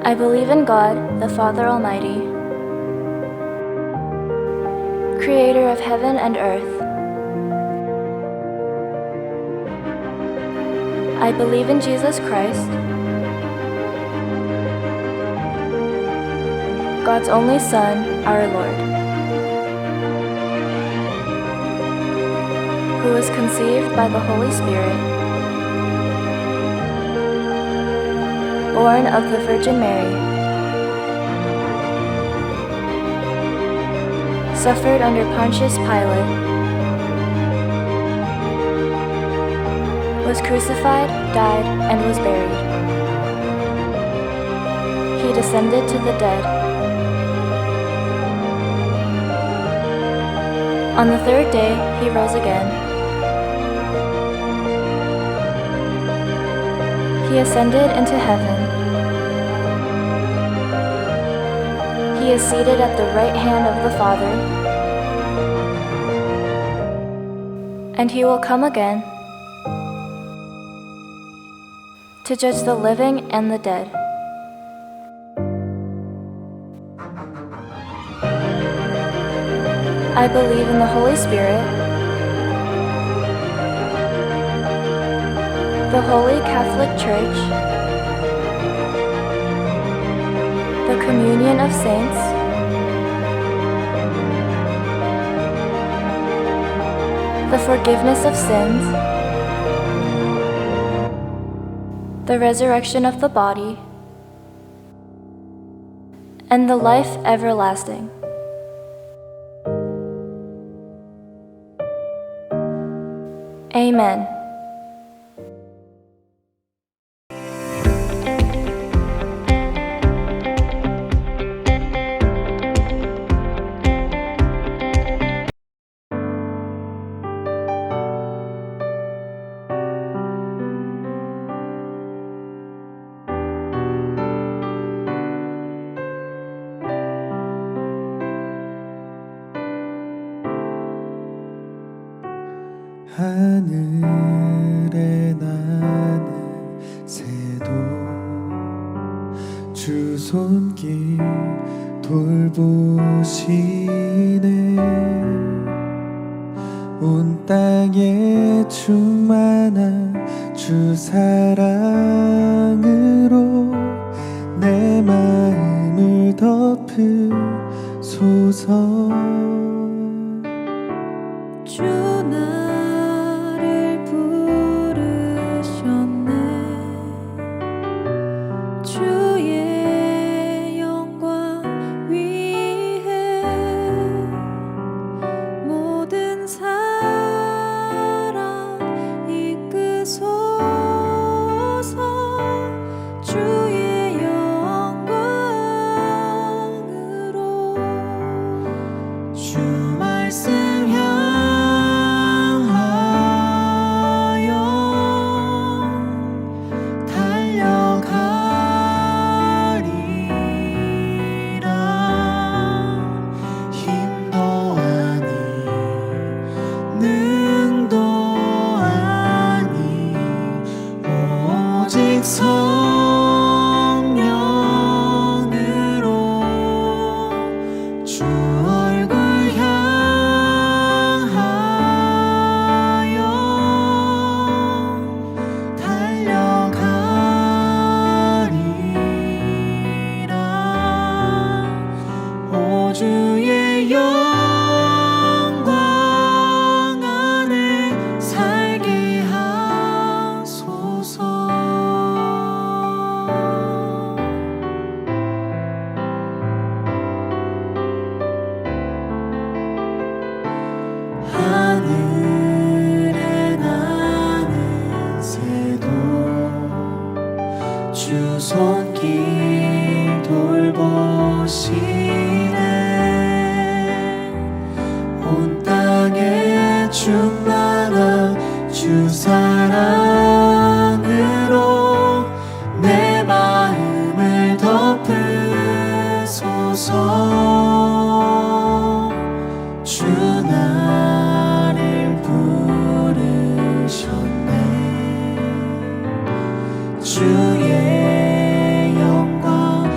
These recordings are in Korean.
I believe in God, the Father Almighty, creator of heaven and earth. I believe in Jesus Christ, God's only Son, our Lord, who was conceived by the Holy Spirit, born of the Virgin Mary, suffered under Pontius Pilate, was crucified, died, and was buried. He descended to the dead. On the third day, he rose again. He ascended into heaven. He is seated at the right hand of the Father, and he will come again to judge the living and the dead. I believe in the Holy Spirit, the Holy Catholic Church, the communion of saints, the forgiveness of sins, the resurrection of the body, and the life everlasting. Amen. 하늘에 나는 새도 주 손길 돌보시네. 온 땅에 충만한 주 사랑으로 내 마음을 덮으소서. 주 나를 부르셨네. 주의 영광 위해 모든 사랑 이끄소서. 주의 영광으로 주 말씀 성령으로 주 얼굴 향하여 달려가리라. 오 주의 영광 안에 살게 하소서. 하늘에 나는 새도 주 손길 돌보시네. 온 땅에 충만한 주 사랑으로 내 마음을 덮으소서. 주 나를 부르셨네. 주의 영광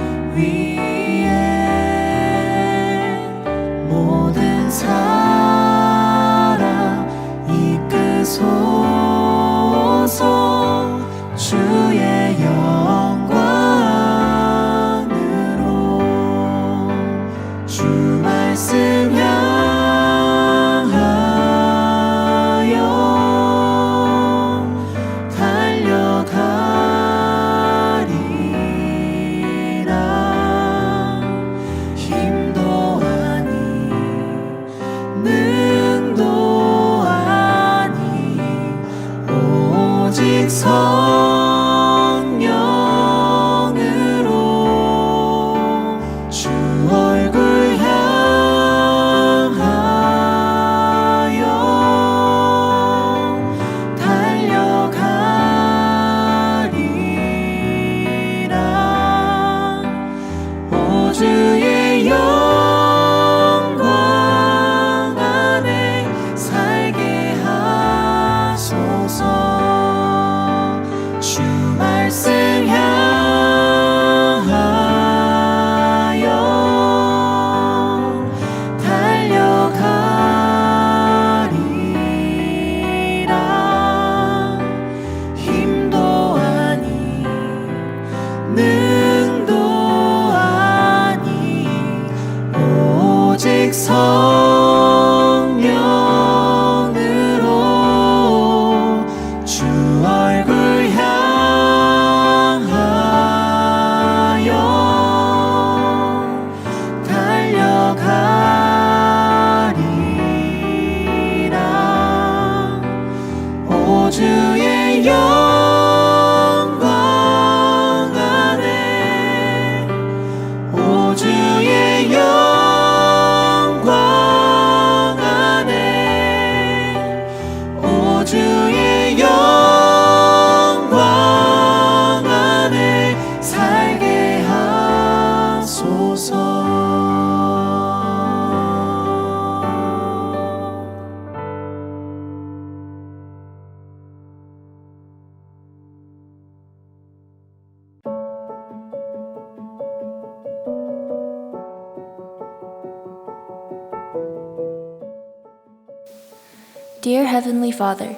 Dear Heavenly Father,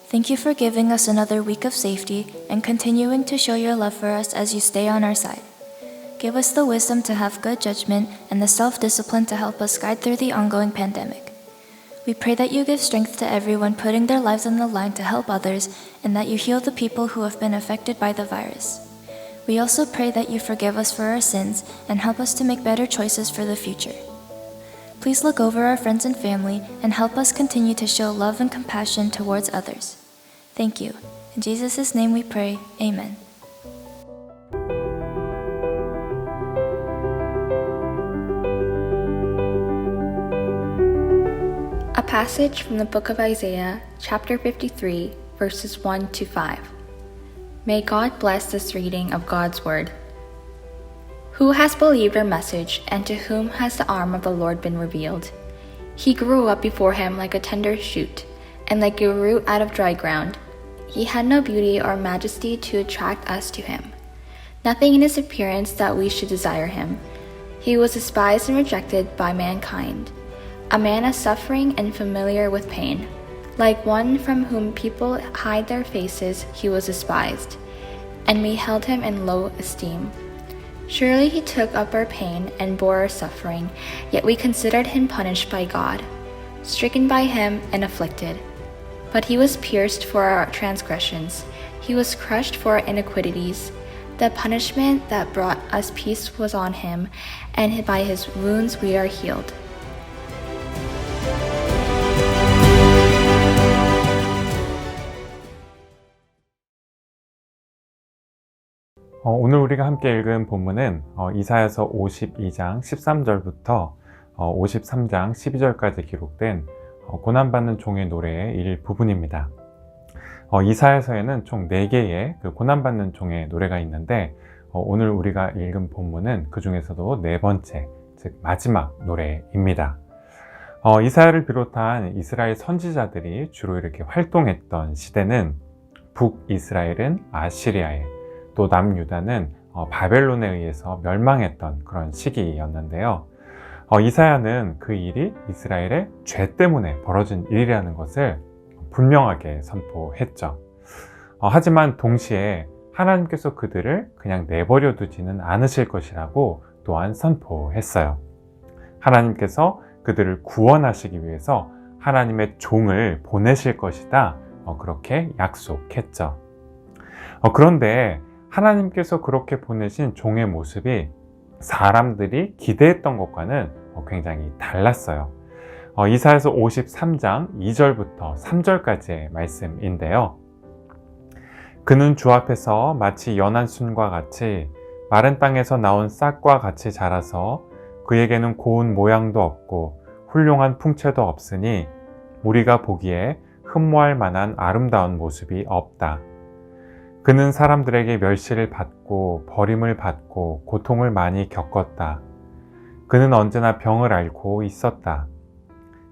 thank you for giving us another week of safety and continuing to show your love for us as you stay on our side. Give us the wisdom to have good judgment and the self-discipline to help us guide through the ongoing pandemic. We pray that you give strength to everyone putting their lives on the line to help others and that you heal the people who have been affected by the virus. We also pray that you forgive us for our sins and help us to make better choices for the future. Please look over our friends and family and help us continue to show love and compassion towards others. Thank you. In Jesus' name we pray. Amen. A passage from the book of Isaiah, chapter 53, verses 1 to 5. May God bless this reading of God's word. Who has believed our message, and to whom has the arm of the Lord been revealed? He grew up before him like a tender shoot, and like a root out of dry ground. He had no beauty or majesty to attract us to him. Nothing in his appearance that we should desire him. He was despised and rejected by mankind, a man of suffering and familiar with pain. Like one from whom people hide their faces, he was despised, and we held him in low esteem. Surely he took up our pain and bore our suffering, yet we considered him punished by God, stricken by him and afflicted. But he was pierced for our transgressions, he was crushed for our iniquities. The punishment that brought us peace was on him, and by his wounds we are healed. 오늘 우리가 함께 읽은 본문은 이사야서 52장 13절부터 53장 12절까지 기록된 고난받는 종의 노래의 일부분입니다. 이사야서에는 총 4개의 그 고난받는 종의 노래가 있는데 오늘 우리가 읽은 본문은 그 중에서도 4번째, 즉 마지막 노래입니다. 이사야를 비롯한 이스라엘 선지자들이 주로 이렇게 활동했던 시대는 북이스라엘은 아시리아에, 또 남유다는 바벨론에 의해서 멸망했던 그런 시기였는데요. 이사야는 그 일이 이스라엘의 죄 때문에 벌어진 일이라는 것을 분명하게 선포했죠. 하지만 동시에 하나님께서 그들을 그냥 내버려 두지는 않으실 것이라고 또한 선포했어요. 하나님께서 그들을 구원하시기 위해서 하나님의 종을 보내실 것이다, 그렇게 약속했죠. 그런데 하나님께서 그렇게 보내신 종의 모습이 사람들이 기대했던 것과는 굉장히 달랐어요. 이사야서 53장 2절부터 3절까지의 말씀인데요. 그는 주 앞에서 마치 연한 순과 같이 마른 땅에서 나온 싹과 같이 자라서 그에게는 고운 모양도 없고 훌륭한 풍채도 없으니 우리가 보기에 흠모할 만한 아름다운 모습이 없다. 그는 사람들에게 멸시를 받고 버림을 받고 고통을 많이 겪었다. 그는 언제나 병을 앓고 있었다.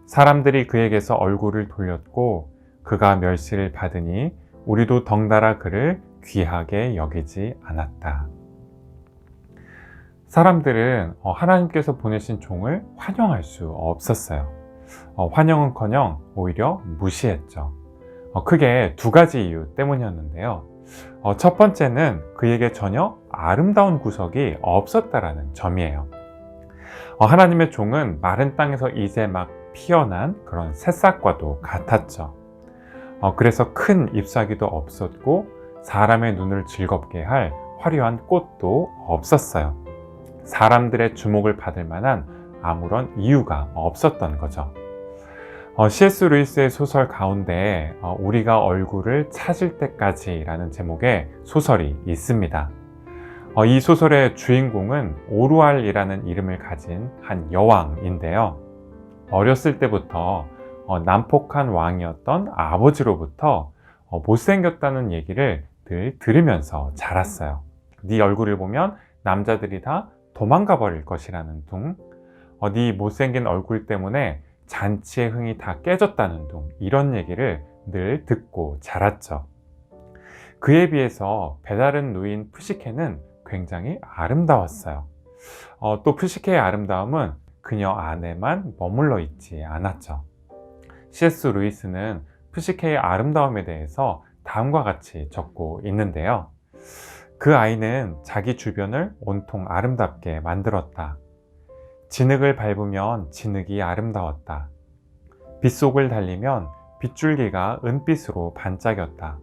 사람들이 그에게서 얼굴을 돌렸고 그가 멸시를 받으니 우리도 덩달아 그를 귀하게 여기지 않았다. 사람들은 하나님께서 보내신 종을 환영할 수 없었어요. 환영은커녕 오히려 무시했죠. 크게 2가지 이유 때문이었는데요. 첫 번째는 그에게 전혀 아름다운 구석이 없었다라는 점이에요. 하나님의 종은 마른 땅에서 이제 막 피어난 그런 새싹과도 같았죠. 그래서 큰 잎사귀도 없었고 사람의 눈을 즐겁게 할 화려한 꽃도 없었어요. 사람들의 주목을 받을 만한 아무런 이유가 없었던 거죠. C.S. 루이스의 소설 가운데 우리가 얼굴을 찾을 때까지 라는 제목의 소설이 있습니다. 이 소설의 주인공은 오루알이라는 이름을 가진 한 여왕인데요. 어렸을 때부터 난폭한 왕이었던 아버지로부터 못생겼다는 얘기를 늘 들으면서 자랐어요. 네 얼굴을 보면 남자들이 다 도망가 버릴 것이라는 둥, 네 못생긴 얼굴 때문에 잔치의 흥이 다 깨졌다는 둥, 이런 얘기를 늘 듣고 자랐죠. 그에 비해서 배다른 누인 푸시케는 굉장히 아름다웠어요. 또 푸시케의 아름다움은 그녀 안에만 머물러 있지 않았죠. C.S. 루이스는 푸시케의 아름다움에 대해서 다음과 같이 적고 있는데요. 그 아이는 자기 주변을 온통 아름답게 만들었다. 진흙을 밟으면 진흙이 아름다웠다. 빗속을 달리면 빗줄기가 은빛으로 반짝였다.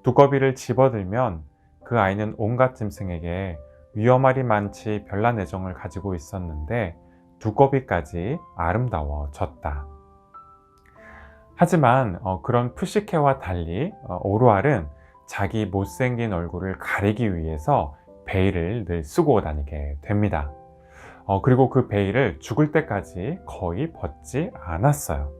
두꺼비를 집어들면 그 아이는 온갖 짐승에게 위험하리 많지 별난 애정을 가지고 있었는데 두꺼비까지 아름다워졌다. 하지만 그런 푸시케와 달리 오루알은 자기 못생긴 얼굴을 가리기 위해서 베일을 늘 쓰고 다니게 됩니다. 그리고 그 베일을 죽을 때까지 거의 벗지 않았어요.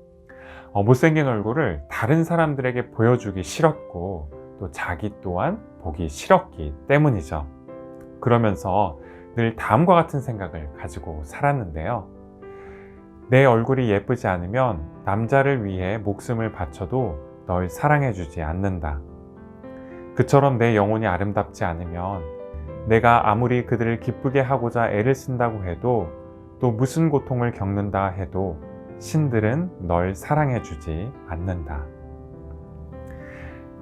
못생긴 얼굴을 다른 사람들에게 보여주기 싫었고 또 자기 또한 보기 싫었기 때문이죠. 그러면서 늘 다음과 같은 생각을 가지고 살았는데요. 내 얼굴이 예쁘지 않으면 남자를 위해 목숨을 바쳐도 널 사랑해주지 않는다. 그처럼 내 영혼이 아름답지 않으면 내가 아무리 그들을 기쁘게 하고자 애를 쓴다고 해도 또 무슨 고통을 겪는다 해도 신들은 널 사랑해주지 않는다.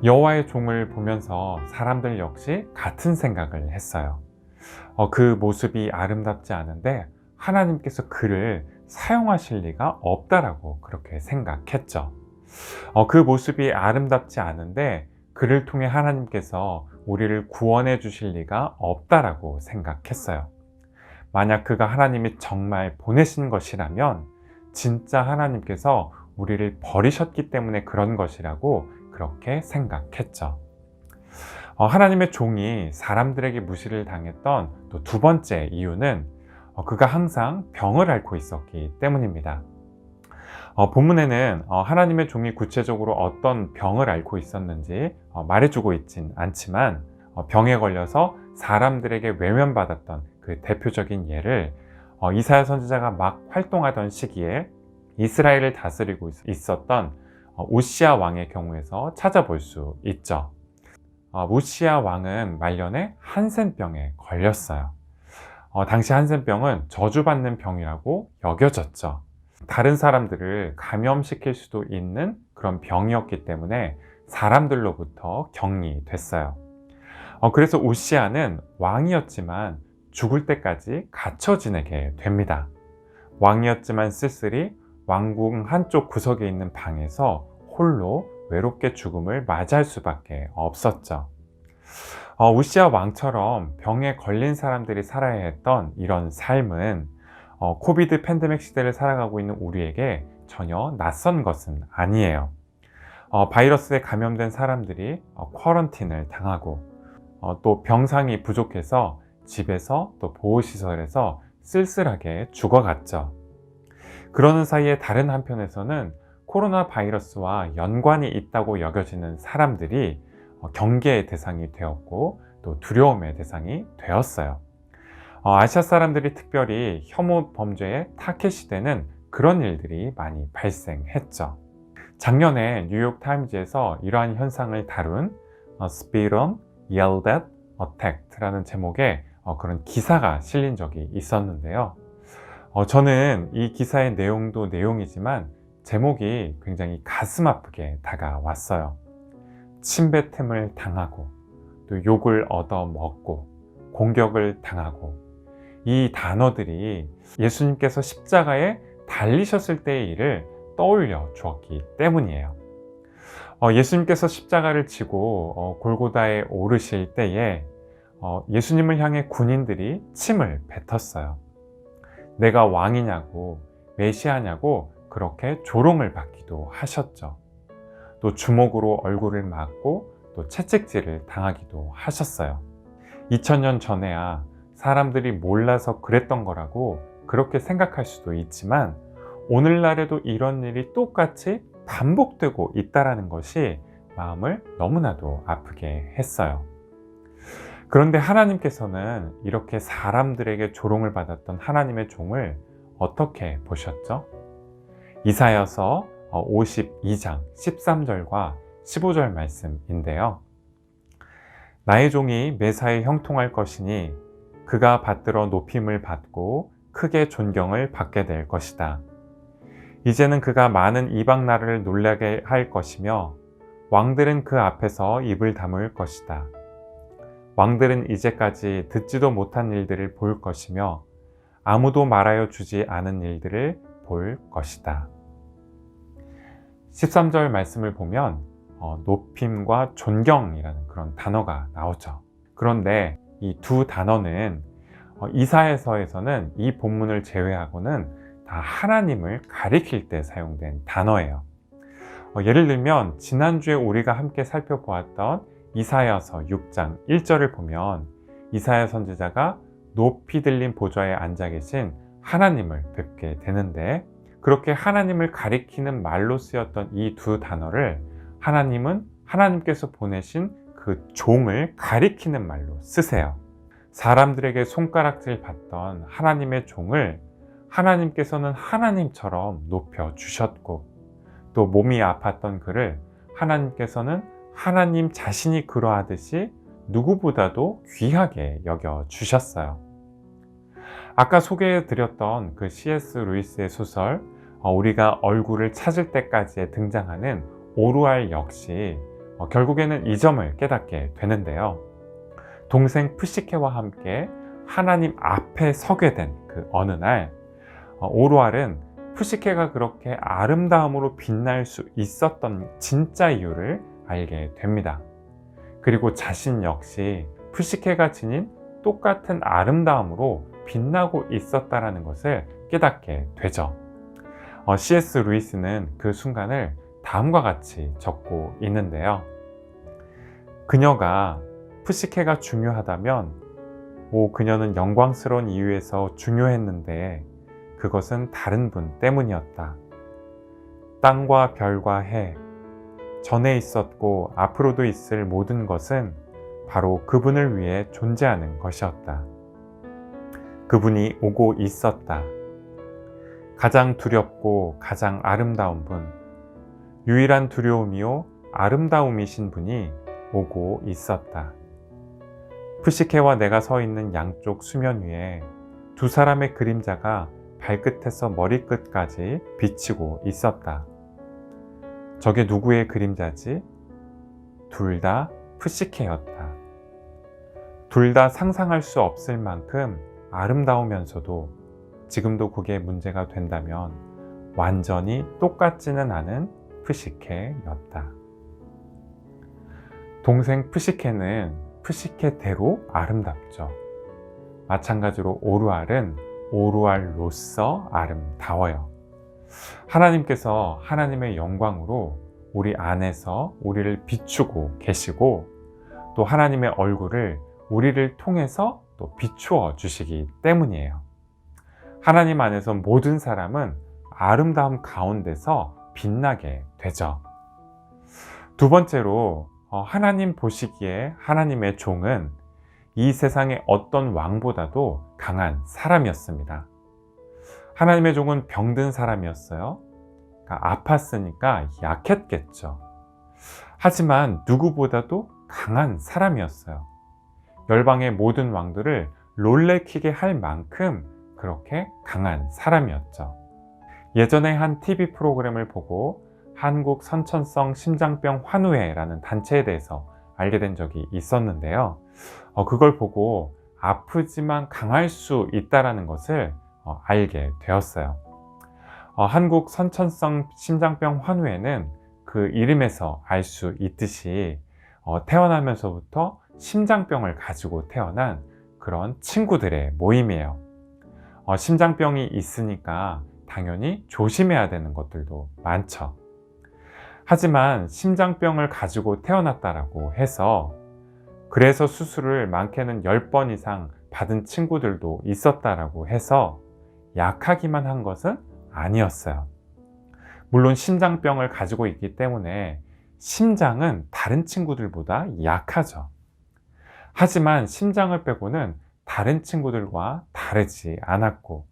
여호와의 종을 보면서 사람들 역시 같은 생각을 했어요. 그 모습이 아름답지 않은데 하나님께서 그를 사용하실 리가 없다라고 그렇게 생각했죠. 그 모습이 아름답지 않은데 그를 통해 하나님께서 우리를 구원해 주실 리가 없다라고 생각했어요. 만약 그가 하나님이 정말 보내신 것이라면 진짜 하나님께서 우리를 버리셨기 때문에 그런 것이라고 그렇게 생각했죠. 하나님의 종이 사람들에게 무시를 당했던 또 두 번째 이유는 그가 항상 병을 앓고 있었기 때문입니다. 본문에는 하나님의 종이 구체적으로 어떤 병을 앓고 있었는지 말해주고 있진 않지만 병에 걸려서 사람들에게 외면받았던 그 대표적인 예를 이사야 선지자가 막 활동하던 시기에 이스라엘을 다스리고 있었던 우시야 왕의 경우에서 찾아볼 수 있죠. 우시야 왕은 말년에 한센병에 걸렸어요. 당시 한센병은 저주받는 병이라고 여겨졌죠. 다른 사람들을 감염시킬 수도 있는 그런 병이었기 때문에 사람들로부터 격리됐어요. 그래서 우시야는 왕이었지만 죽을 때까지 갇혀 지내게 됩니다. 왕이었지만 쓸쓸히 왕궁 한쪽 구석에 있는 방에서 홀로 외롭게 죽음을 맞이할 수밖에 없었죠. 우시야 왕처럼 병에 걸린 사람들이 살아야 했던 이런 삶은 코비드 팬데믹 시대를 살아가고 있는 우리에게 전혀 낯선 것은 아니에요. 바이러스에 감염된 사람들이 쿼런틴을 당하고 또 병상이 부족해서 집에서 또 보호시설에서 쓸쓸하게 죽어갔죠. 그러는 사이에 다른 한편에서는 코로나 바이러스와 연관이 있다고 여겨지는 사람들이 경계의 대상이 되었고 또 두려움의 대상이 되었어요. 아시아 사람들이 특별히 혐오 범죄의 타켓이 되는 그런 일들이 많이 발생했죠. 작년에 뉴욕 타임즈에서 이러한 현상을 다룬 Spit on, Yelled at, Attacked라는 제목의 그런 기사가 실린 적이 있었는데요. 저는 이 기사의 내용도 내용이지만 제목이 굉장히 가슴 아프게 다가왔어요. 침뱉음을 당하고 또 욕을 얻어먹고 공격을 당하고 이 단어들이 예수님께서 십자가에 달리셨을 때의 일을 떠올려 주었기 때문이에요. 예수님께서 십자가를 지고 골고다에 오르실 때에 예수님을 향해 군인들이 침을 뱉었어요. 내가 왕이냐고 메시아냐고 그렇게 조롱을 받기도 하셨죠. 또 주먹으로 얼굴을 맞고 또 채찍질을 당하기도 하셨어요. 2000년 전에야 사람들이 몰라서 그랬던 거라고 그렇게 생각할 수도 있지만 오늘날에도 이런 일이 똑같이 반복되고 있다는 것이 마음을 너무나도 아프게 했어요. 그런데 하나님께서는 이렇게 사람들에게 조롱을 받았던 하나님의 종을 어떻게 보셨죠? 이사야서 52장 13절과 15절 말씀인데요. 나의 종이 매사에 형통할 것이니 그가 받들어 높임을 받고 크게 존경을 받게 될 것이다. 이제는 그가 많은 이방 나라를 놀라게 할 것이며 왕들은 그 앞에서 입을 다물 것이다. 왕들은 이제까지 듣지도 못한 일들을 볼 것이며 아무도 말하여 주지 않은 일들을 볼 것이다. 13절 말씀을 보면 높임과 존경이라는 그런 단어가 나오죠. 그런데 이 두 단어는 이사야서에서는 이 본문을 제외하고는 다 하나님을 가리킬 때 사용된 단어예요. 예를 들면 지난주에 우리가 함께 살펴보았던 이사야서 6장 1절을 보면 이사야 선지자가 높이 들린 보좌에 앉아 계신 하나님을 뵙게 되는데, 그렇게 하나님을 가리키는 말로 쓰였던 이 두 단어를 하나님은 하나님께서 보내신 그 종을 가리키는 말로 쓰세요. 사람들에게 손가락질 받던 하나님의 종을 하나님께서는 하나님처럼 높여 주셨고, 또 몸이 아팠던 그를 하나님께서는 하나님 자신이 그러하듯이 누구보다도 귀하게 여겨 주셨어요. 아까 소개해 드렸던 그 C.S. 루이스의 소설 우리가 얼굴을 찾을 때까지에 등장하는 오루알 역시 결국에는 이 점을 깨닫게 되는데요. 동생 푸시케와 함께 하나님 앞에 서게 된 그 어느 날, 오루알은 푸시케가 그렇게 아름다움으로 빛날 수 있었던 진짜 이유를 알게 됩니다. 그리고 자신 역시 푸시케가 지닌 똑같은 아름다움으로 빛나고 있었다는 것을 깨닫게 되죠. C.S. 루이스는 그 순간을 다음과 같이 적고 있는데요. 그녀가 푸시케가 중요하다면 그녀는 영광스러운 이유에서 중요했는데 그것은 다른 분 때문이었다. 땅과 별과 해, 전에 있었고 앞으로도 있을 모든 것은 바로 그분을 위해 존재하는 것이었다. 그분이 오고 있었다. 가장 두렵고 가장 아름다운 분, 유일한 두려움이요 아름다움이신 분이 오고 있었다. 푸시케와 내가 서 있는 양쪽 수면 위에 두 사람의 그림자가 발끝에서 머리끝까지 비치고 있었다. 저게 누구의 그림자지? 둘 다 푸시케였다. 둘 다 상상할 수 없을 만큼 아름다우면서도 지금도 그게 문제가 된다면 완전히 똑같지는 않은 푸시케였다. 동생 푸시케는 푸시케대로 아름답죠. 마찬가지로 오루알은 오루알로서 아름다워요. 하나님께서 하나님의 영광으로 우리 안에서 우리를 비추고 계시고, 또 하나님의 얼굴을 우리를 통해서 또 비추어 주시기 때문이에요. 하나님 안에서 모든 사람은 아름다움 가운데서 빛나게 되죠. 두 번째로 하나님 보시기에 하나님의 종은 이 세상의 어떤 왕보다도 강한 사람이었습니다. 하나님의 종은 병든 사람이었어요. 그러니까 아팠으니까 약했겠죠. 하지만 누구보다도 강한 사람이었어요. 열방의 모든 왕들을 놀래키게 할 만큼 그렇게 강한 사람이었죠. 예전에 한 TV 프로그램을 보고 한국 선천성 심장병 환우회라는 단체에 대해서 알게 된 적이 있었는데요. 그걸 보고 아프지만 강할 수 있다는 것을 알게 되었어요. 한국 선천성 심장병 환우회는 그 이름에서 알 수 있듯이 태어나면서부터 심장병을 가지고 태어난 그런 친구들의 모임이에요. 심장병이 있으니까 당연히 조심해야 되는 것들도 많죠. 하지만 심장병을 가지고 태어났다라고 해서 그래서 수술을 많게는 10번 이상 받은 친구들도 있었다라고 해서 약하기만 한 것은 아니었어요. 물론 심장병을 가지고 있기 때문에 심장은 다른 친구들보다 약하죠. 하지만 심장을 빼고는 다른 친구들과 다르지 않았고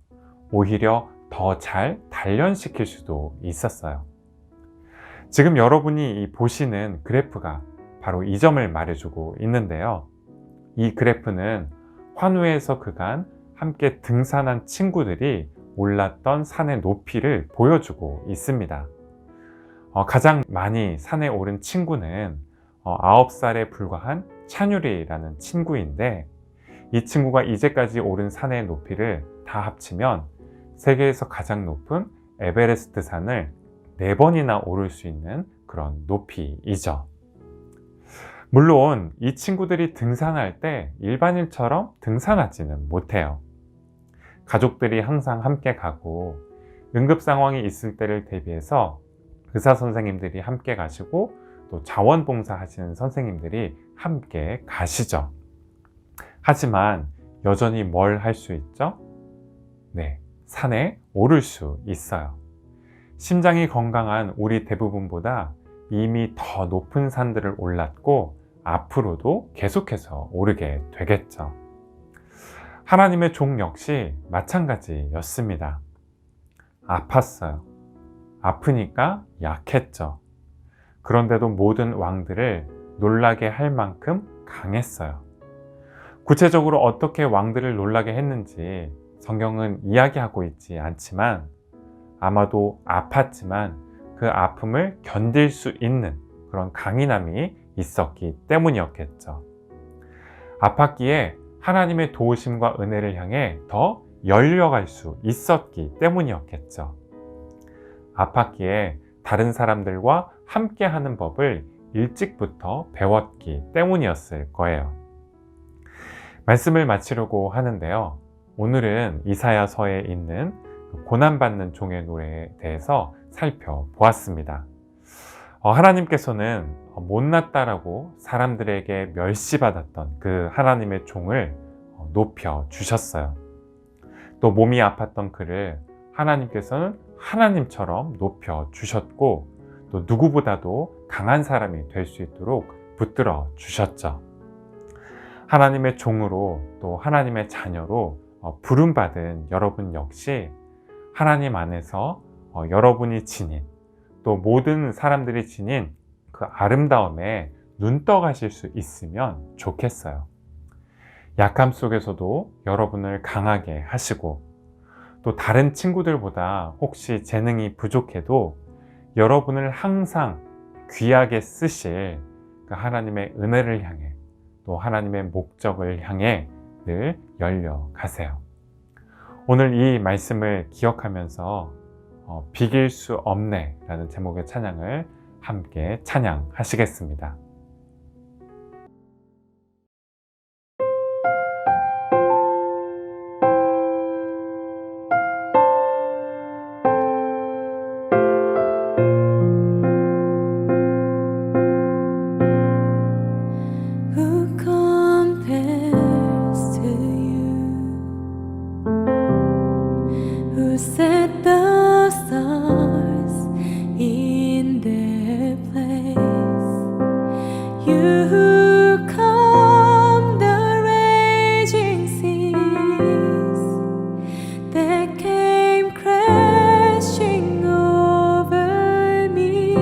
오히려 더 잘 단련시킬 수도 있었어요. 지금 여러분이 보시는 그래프가 바로 이 점을 말해주고 있는데요. 이 그래프는 환우에서 그간 함께 등산한 친구들이 올랐던 산의 높이를 보여주고 있습니다. 가장 많이 산에 오른 친구는 9살에 불과한 찬유리라는 친구인데, 이 친구가 이제까지 오른 산의 높이를 다 합치면 세계에서 가장 높은 에베레스트 산을 4번이나 오를 수 있는 그런 높이이죠. 물론 이 친구들이 등산할 때 일반인처럼 등산하지는 못해요. 가족들이 항상 함께 가고, 응급 상황이 있을 때를 대비해서 의사 선생님들이 함께 가시고, 또 자원봉사 하시는 선생님들이 함께 가시죠. 하지만 여전히 뭘 할 수 있죠? 네, 산에 오를 수 있어요. 심장이 건강한 우리 대부분보다 이미 더 높은 산들을 올랐고, 앞으로도 계속해서 오르게 되겠죠. 하나님의 종 역시 마찬가지였습니다. 아팠어요. 아프니까 약했죠. 그런데도 모든 왕들을 놀라게 할 만큼 강했어요. 구체적으로 어떻게 왕들을 놀라게 했는지 성경은 이야기하고 있지 않지만, 아마도 아팠지만 그 아픔을 견딜 수 있는 그런 강인함이 있었기 때문이었겠죠. 아팠기에 하나님의 도우심과 은혜를 향해 더 열려갈 수 있었기 때문이었겠죠. 아팠기에 다른 사람들과 함께하는 법을 일찍부터 배웠기 때문이었을 거예요. 말씀을 마치려고 하는데요. 오늘은 이사야서에 있는 고난받는 종의 노래에 대해서 살펴보았습니다. 하나님께서는 못났다라고 사람들에게 멸시받았던 그 하나님의 종을 높여주셨어요. 또 몸이 아팠던 그를 하나님께서는 하나님처럼 높여주셨고, 또 누구보다도 강한 사람이 될 수 있도록 붙들어 주셨죠. 하나님의 종으로, 또 하나님의 자녀로 부름받은 여러분 역시 하나님 안에서 여러분이 지닌, 또 모든 사람들이 지닌 그 아름다움에 눈떠가실 수 있으면 좋겠어요. 약함 속에서도 여러분을 강하게 하시고, 또 다른 친구들보다 혹시 재능이 부족해도 여러분을 항상 귀하게 쓰실 그 하나님의 은혜를 향해, 또 하나님의 목적을 향해 늘 열려가세요. 오늘 이 말씀을 기억하면서 비길 수 없네 라는 제목의 찬양을 함께 찬양하시겠습니다. Who compares to you? Who set the stars in their place? You who calm the raging seas that came crashing over me.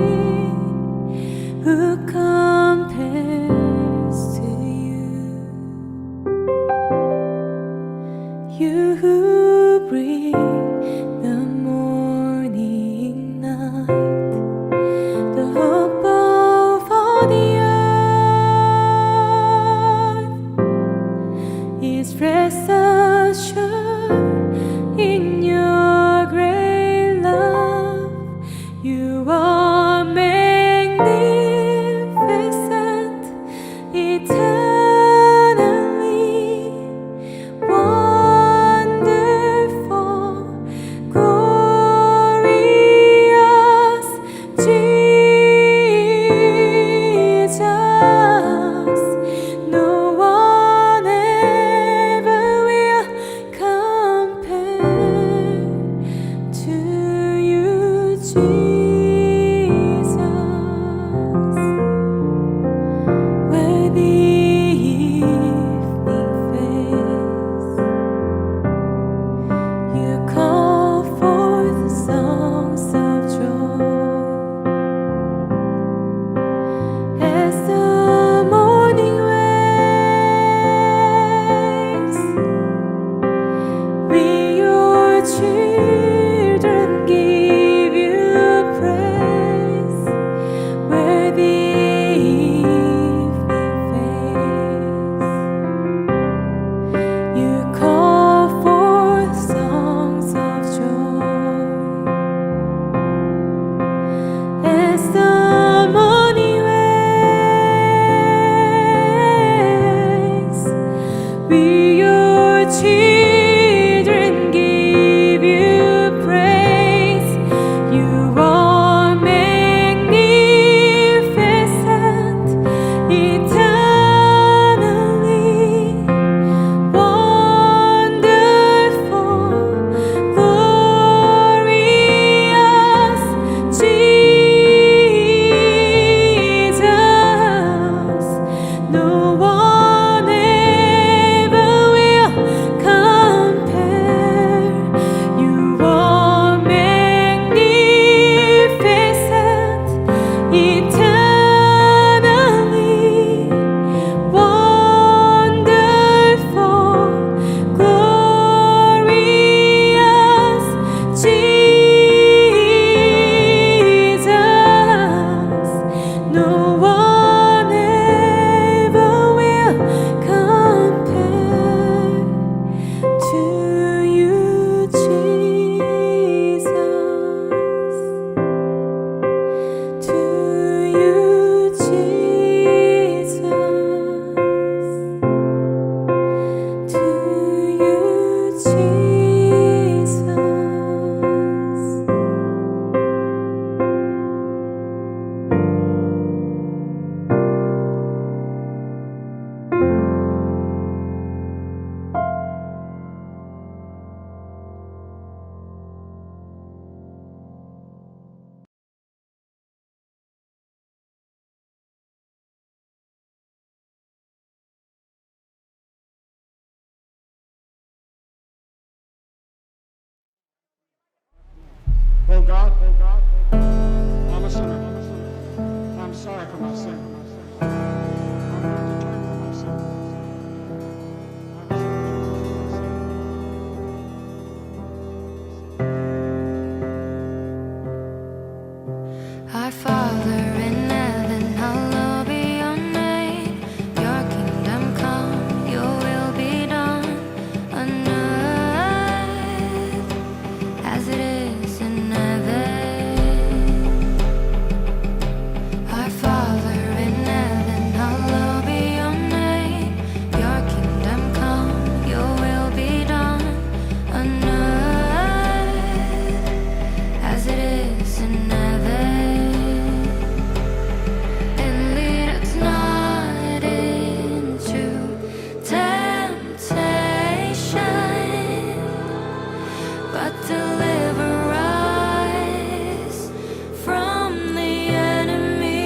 Who compares to you? You who bring the morning light, the hope of all the earth is rest assured in your great love. You are magnificent, eternally wonderful. sorry for my sin. I'm going to turn from my sin. Our Father in heaven, hallowed be your name. Your kingdom come, your will be done on earth as it is in heaven. Our Father in heaven, hallowed be your name. Your kingdom come, your will be done on earth as it is in heaven. And lead us not into temptation, but deliver us from the enemy.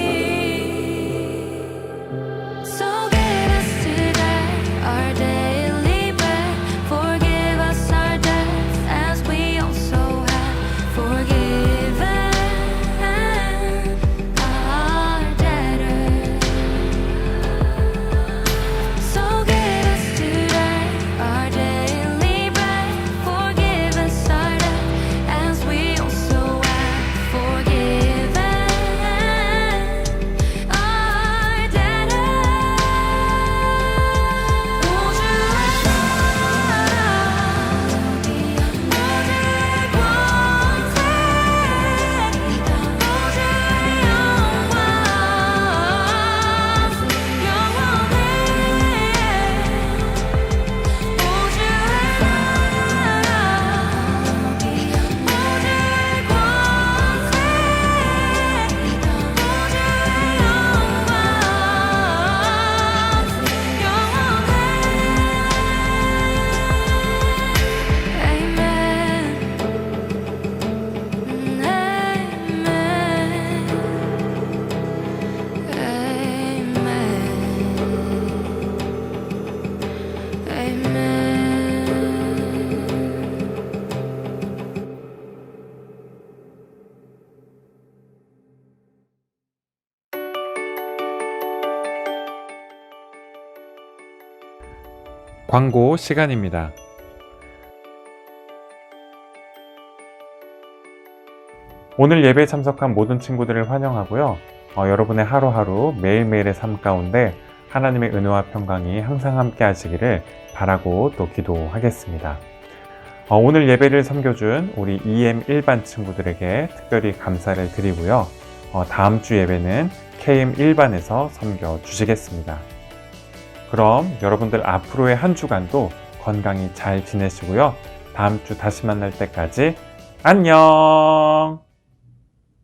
So give us today our daily bread. Forgive us our debts as we also have forgiven our debtors. So give us today our daily bread. Forgive us our debts as we also have forgiven our debtors. Won't you let 광고 시간입니다. 오늘 예배에 참석한 모든 친구들을 환영하고요. 여러분의 하루하루 매일매일의 삶 가운데 하나님의 은혜와 평강이 항상 함께 하시기를 바라고 또 기도하겠습니다. 오늘 예배를 섬겨준 우리 EM 일반 친구들에게 특별히 감사를 드리고요. 다음 주 예배는 KM 일반에서 섬겨주시겠습니다. 그럼 여러분들 앞으로의 한 주간도 건강히 잘 지내시고요. 다음 주 다시 만날 때까지 안녕!